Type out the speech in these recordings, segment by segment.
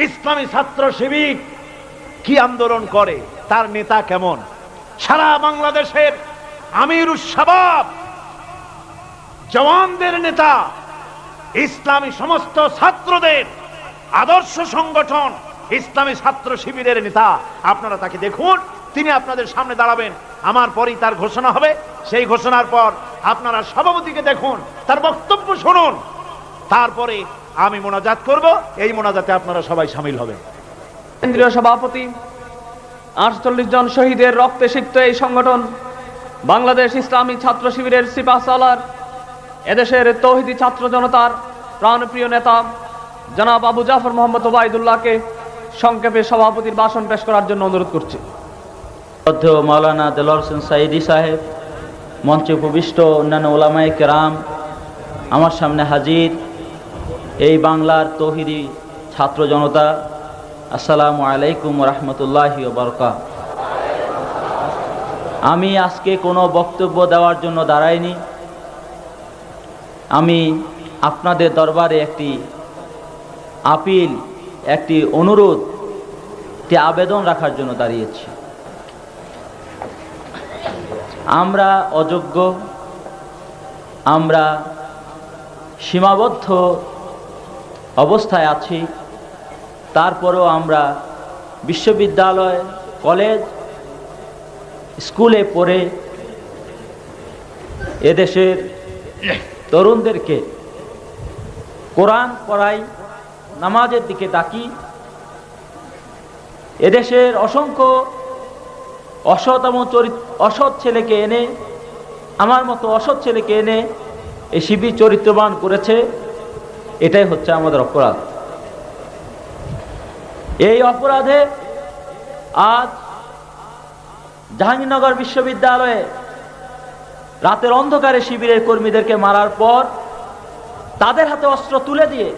ইসলামী ছাত্র শিবির কি আন্দোলন করে, তার নেতা কেমন। সারা বাংলাদেশের আমিরুস শাবাব জওয়ানদের নেতা, ইসলামী সমস্ত ছাত্রদের আদর্শ সংগঠন ইসলামী ছাত্র শিবিরের নেতা। আপনারা তাকে দেখুন, তিনি আপনাদের সামনে দাঁড়াবেন, আমার পরই তার ঘোষণা হবে। সেই ঘোষণার পর আপনারা সভাপতিকে দেখুন, তার বক্তব্য শুনুন, তারপরে আমি মোনাজাত করব। এই মোনাজাতে আপনারা সবাই শামিল হবেন। কেন্দ্রীয় সভাপতি 48 জন শহীদের রক্তে সিক্ত এই সংগঠন বাংলাদেশ ইসলামী ছাত্র শিবিরের সিপাহ সালার এদেশের তৌহিদি ছাত্র জনতার প্রাণপ্রিয় নেতা জনাব আবু জাফর মোহাম্মদ ওবায়দুল্লাহকে সংক্ষেপে সভাপতির ভাষণ পেশ করার জন্য অনুরোধ করছি। মাওলানা দেলোয়ার হোসেন সাইদি সাহেব, মঞ্চে উপবিষ্ট অন্যান্য ওলামায়ে কেরাম, আমার সামনে হাজির এই বাংলার তৌহিদি ছাত্র জনতা, আসসালামু আলাইকুম রহমতুল্লাহি ওয়া বারাকাতুহু। আমি আজকে কোনো বক্তব্য দেওয়ার জন্য দাঁড়াইনি, আমি আপনাদের দরবারে একটি আপিল, একটি অনুরোধ, একটি আবেদন রাখার জন্য দাঁড়িয়েছি। আমরা অযোগ্য, আমরা সীমাবদ্ধ অবস্থায় আছি, তারপরেও আমরা বিশ্ববিদ্যালয়, কলেজ, স্কুলে পড়ে এদেশের তরুণদেরকে কোরআন পড়াই, নামাজের দিকে ডাকি। এদেশের অসংখ্য অসৎ ছেলেকে এনে, আমার মতো অসৎ ছেলেকে এনে এই শিবির চরিত্রবান করেছে। এটাই হচ্ছে আমাদের অপরাধ। এই অপরাধে আজ জাহাঙ্গীরনগর বিশ্ববিদ্যালয়ে রাতের অন্ধকারে শিবিরের কর্মীদেরকে মারার পর তাদের হাতে অস্ত্র তুলে দিয়ে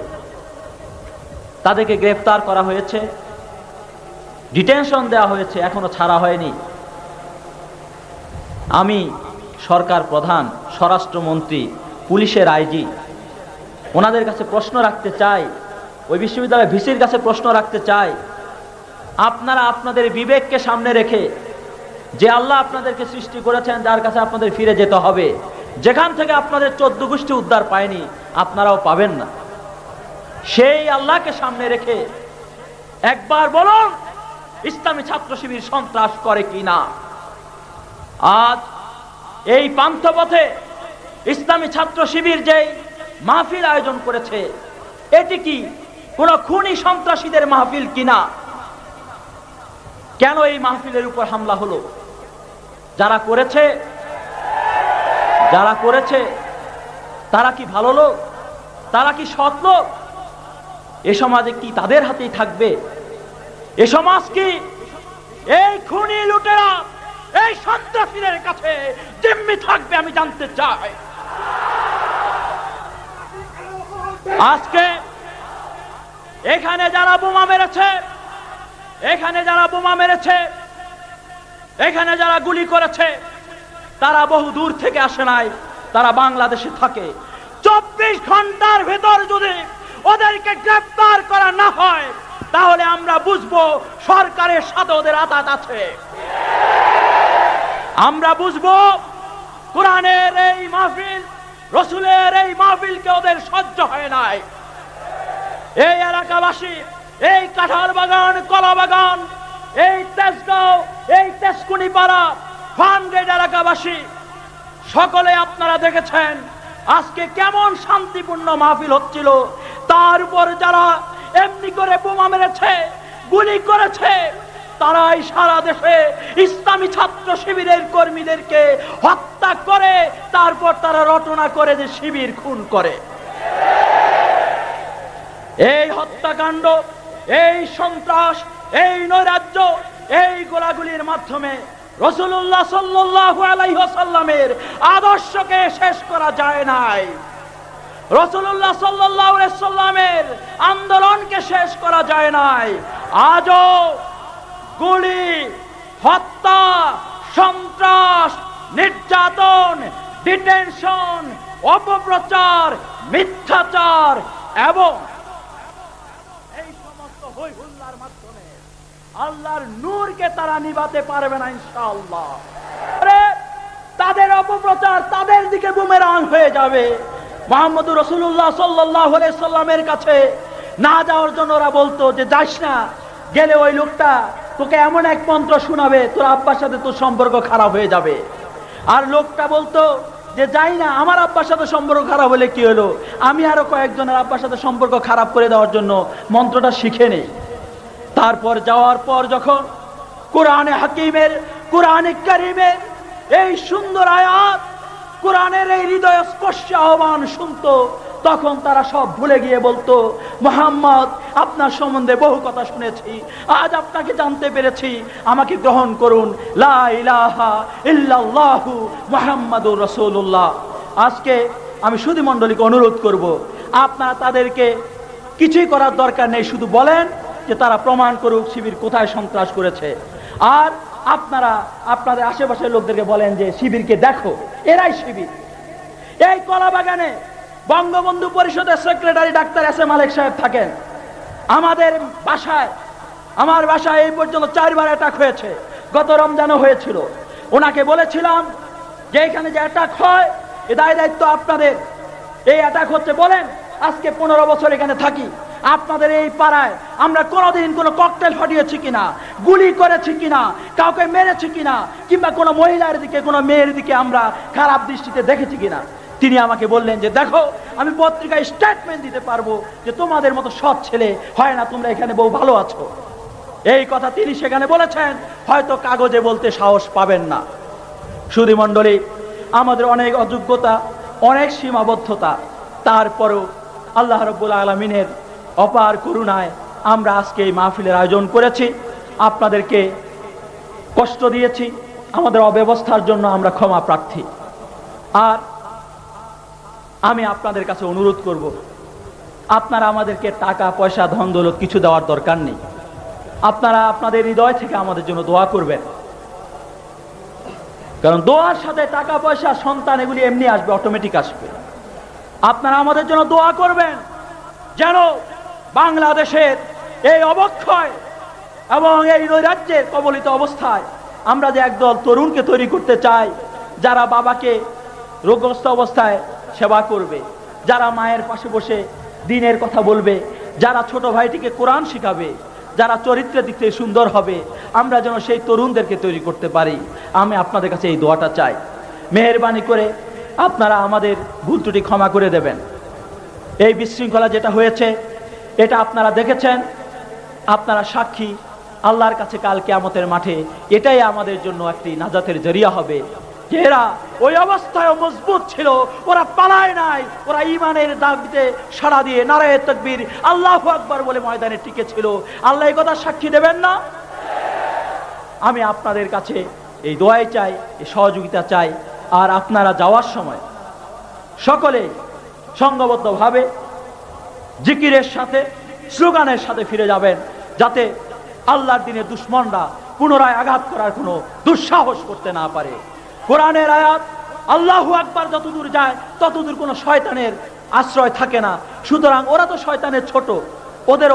তাদেরকে গ্রেফতার করা হয়েছে, ডিটেনশন দেওয়া হয়েছে, এখনো ছাড়া হয়নি। আমি সরকার প্রধান, স্বরাষ্ট্রমন্ত্রী, পুলিশের আইজি, ওনাদের কাছে প্রশ্ন রাখতে চাই, ওই বিশ্ববিদ্যালয়ের ভিসির কাছে প্রশ্ন রাখতে চাই, আপনারা আপনাদের বিবেককে সামনে রেখে, যে আল্লাহ আপনাদেরকে সৃষ্টি করেছেন, যার কাছে আপনাদের ফিরে যেতে হবে, যেখান থেকে আপনাদের 14 গোষ্ঠী উদ্ধার পায়নি, আপনারাও পাবেন না, সেই আল্লাহকে সামনে রেখে একবার বলুন, ইসলামী ছাত্র শিবির সন্ত্রাস করে কিনা। আজ এই পান্থপথে ইসলামী ছাত্র শিবির যেই মাহফিল আয়োজন করেছে, এটি কি কোন খুনি সন্ত্রাসীদের মাহফিল কিনা? কেন এই মাহফিলের উপর হামলা হলো? যারা করেছে তারা কি ভালো লোক? তারা কি সৎ লোক? এ সমাজে কি তাদের হাতেই থাকবে? এ সমাজ কি এই খুনি লুটেরা, এই সন্ত্রাসীদের কাছে জিম্মি থাকবে? আমি জানতে চাই। আজকে এখানে যারা বোমা মেরেছে, এখানে যারা গুলি করেছে, তারা বহু দূর থেকে আসে নাই, তারা বাংলাদেশে থাকে। 24 ঘন্টার ভেতর যদি ওদেরকে গ্রেফতার করা না হয়, তাহলে আমরা বুঝবো সরকারের সাথে ওদের আঘাত আছে। আমরা বুঝবো কোরআনের এই মাহফিল, রসুলের এই মাহফিলকে ওদের সহ্য হয় নাই। এই এলাকাবাসী, এই কাঁঠাল বাগান, কলা বাগান, এই তেজগাঁও, এই তেজকুনিপাড়া, ফানগেট এলাকাবাসী সকলে আপনারা দেখেছেন আজকে কেমন শান্তিপূর্ণ মাহফিল হচ্ছিল। তার উপর যারা এমনি করে বোমা মেরেছে, গুলি করেছে, তারাই সারা দেশে ইসলামী ছাত্র শিবিরের কর্মীদেরকে হত্যা করে, তারপর তারা রটনা করে যে শিবির খুন করে। এই হত্যাকাণ্ড, এই সন্ত্রাস, এই নৈরাজ্য, এই গোলাগুলির মাধ্যমে রাসূলুল্লাহ সাল্লাল্লাহু আলাইহি ওয়াসাল্লামের আদর্শকে শেষ করা যায় নাই। রাসূলুল্লাহ সাল্লাল্লাহু আলাইহি ওয়াসাল্লামের আন্দোলনকে শেষ করা যায় নাই। আজও গুলি, হত্যা, সন্ত্রাস, নির্যাতন, ডিটেনশন, অপপ্রচার, মিথ্যাচার এবং এই সমস্ত হই হুল্লার মাধ্যমে আল্লাহর নূরকে তারা নিভাতে পারবে না ইনশাআল্লাহ। আরে তাদের অপপ্রচার তাদের দিকে বুমেরাং হয়ে যাবে। মুহাম্মদুর রাসূলুল্লাহ সাল্লাল্লাহু আলাইহি সাল্লামের কাছে না যাওয়ার জন্য ওরা বলতো যে যাস না, গেলে ওই লোকটা তোকে এমন এক মন্ত্র শোনাবে তোর আব্বার সাথে তোর সম্পর্ক খারাপ হয়ে যাবে। আর লোকটা বলতো যে যাই না, আমার আব্বার সাথে সম্পর্ক খারাপ হলে কি হলো, আমি আরো কয়েকজনের আব্বার সাথে সম্পর্ক খারাপ করে দেওয়ার জন্য মন্ত্রটা শিখে নেই। তারপর যাওয়ার পর যখন কোরআনে হাকিমের, কোরআনে কারীমের এই সুন্দর আয়াত, কোরআনের এই হৃদয় স্পর্শী আহ্বান শুনতো, তখন তারা সব ভুলে গিয়ে বলতো, মুহাম্মদ আপনার সম্বন্ধে বহু কথা শুনেছি, আজ আপনাকে জানতে পেরেছি, আমাকে গ্রহণ করুন, লা ইলাহা ইল্লাল্লাহু মুহাম্মাদুর রাসূলুল্লাহ। আজকে আমি সুধী মণ্ডলীকে অনুরোধ করব, আপনারা তাদেরকে কিছুই করার দরকার নেই, শুধু বলেন যে তারা প্রমাণ করুক শিবির কোথায় সন্ত্রাস করেছে। আর আপনারা আপনাদের আশেপাশের লোকদেরকে বলেন যে শিবিরকে দেখো, এরাই শিবির। এই কলাবাগানে বঙ্গবন্ধু পরিষদের সেক্রেটারি ডাক্তার এস এ মালেক সাহেব থাকেন। আমাদের বাসায়, আমার বাসায় এই পর্যন্ত 4 বার অ্যাটাক হয়েছে, গত রমজানও হয়েছিল। ওনাকে বলেছিলাম যে এখানে যে অ্যাটাক হয় এ দায়িত্ব আপনাদের। এই অ্যাটাক হচ্ছে বলেন, আজকে 15 বছর এখানে থাকি, আপনাদের এই পাড়ায় আমরা কোনোদিন কোনো ককটেল ফাটিয়েছি কিনা, গুলি করেছি কিনা, কাউকে মেরেছি কিনা, কিংবা কোনো মহিলার দিকে কোনো মেয়ের দিকে আমরা খারাপ দৃষ্টিতে দেখেছি কিনা। তিনি আমাকে বললেন যে দেখো, আমি পত্রিকায় স্টেটমেন্ট দিতে পারবো যে তোমাদের মতো সৎ ছেলে হয় না, তোমরা এখানে বহু ভালো আছো। এই কথা তিনি সেখানে বলেছেন, হয়তো কাগজে বলতে সাহস পাবেন না। সুধী মণ্ডলী, আমাদের অনেক অযোগ্যতা, অনেক সীমাবদ্ধতা, তারপরও আল্লাহ রাব্বুল আলামিনের অপার করুণায় আমরা আজকে এই মাহফিলের আয়োজন করেছি। আপনাদেরকে কষ্ট দিয়েছি, আমাদের অব্যবস্থার জন্য আমরা ক্ষমা প্রার্থী। আর আমি আপনাদের কাছে অনুরোধ করব, আপনারা আমাদেরকে টাকা পয়সা ধন দৌলত কিছু দেওয়ার দরকার নেই। আপনারা আপনাদের হৃদয় থেকে আমাদের জন্য দোয়া করবেন, কারণ দোয়ার সাথে টাকা পয়সা, সন্তান এগুলি এমনি আসবে, অটোমেটিক আসবে। আপনারা আমাদের জন্য দোয়া করবেন যেন বাংলাদেশের এই অবক্ষয় এবং এই নৈরাজ্যের কবলিত অবস্থায় আমরা যে একদল তরুণকে তৈরি করতে চাই, যারা বাবাকে রোগগ্রস্ত অবস্থায় সেবা করবে, যারা মায়ের পাশে বসে দ্বীনের কথা বলবে, যারা ছোট ভাইটিকে কোরআন শিখাবে, যারা চরিত্রের দিক থেকে সুন্দর হবে, আমরা যেন সেই তরুণদেরকে তৈরি করতে পারি। আমি আপনাদের কাছে এই দোয়াটা চাই। মেহেরবানি করে আপনারা আমাদের ভুল ত্রুটি ক্ষমা করে দেবেন। এই বিশৃঙ্খলা যেটা হয়েছে এটা আপনারা দেখেছেন, আপনারা সাক্ষী। আল্লাহর কাছে কাল কিয়ামতের মাঠে এটাই আমাদের জন্য একটি নাজাতের জরিয়া হবে যে এরা ওই অবস্থায় মজবুত ছিল, ওরা পালায় নাই, ওরা ঈমানের দাবিতে সাড়া দিয়ে নারায়ে তাকবীর আল্লাহু আকবার বলে ময়দানে টিকে ছিল। আল্লাহ এই কথা সাক্ষী দেবেন না? আমি আপনাদের কাছে এই দোয়াই চাই, এই সহযোগিতা চাই। আর আপনারা যাওয়ার সময় সকলে সংঘবদ্ধভাবে জিকিরের সাথে, স্লোগানের সাথে ফিরে যাবেন, যাতে আল্লাহর দিনের দুশমনরা পুনরায় আঘাত করার কোনো দুঃসাহস করতে না পারে। কোরআনের আয়াত আল্লাহু আকবার যতদূর যায় ততদূর কোনো শয়তানের আশ্রয় থাকে না। সুতরাং ওরা তো শয়তানের ছোট, ওদের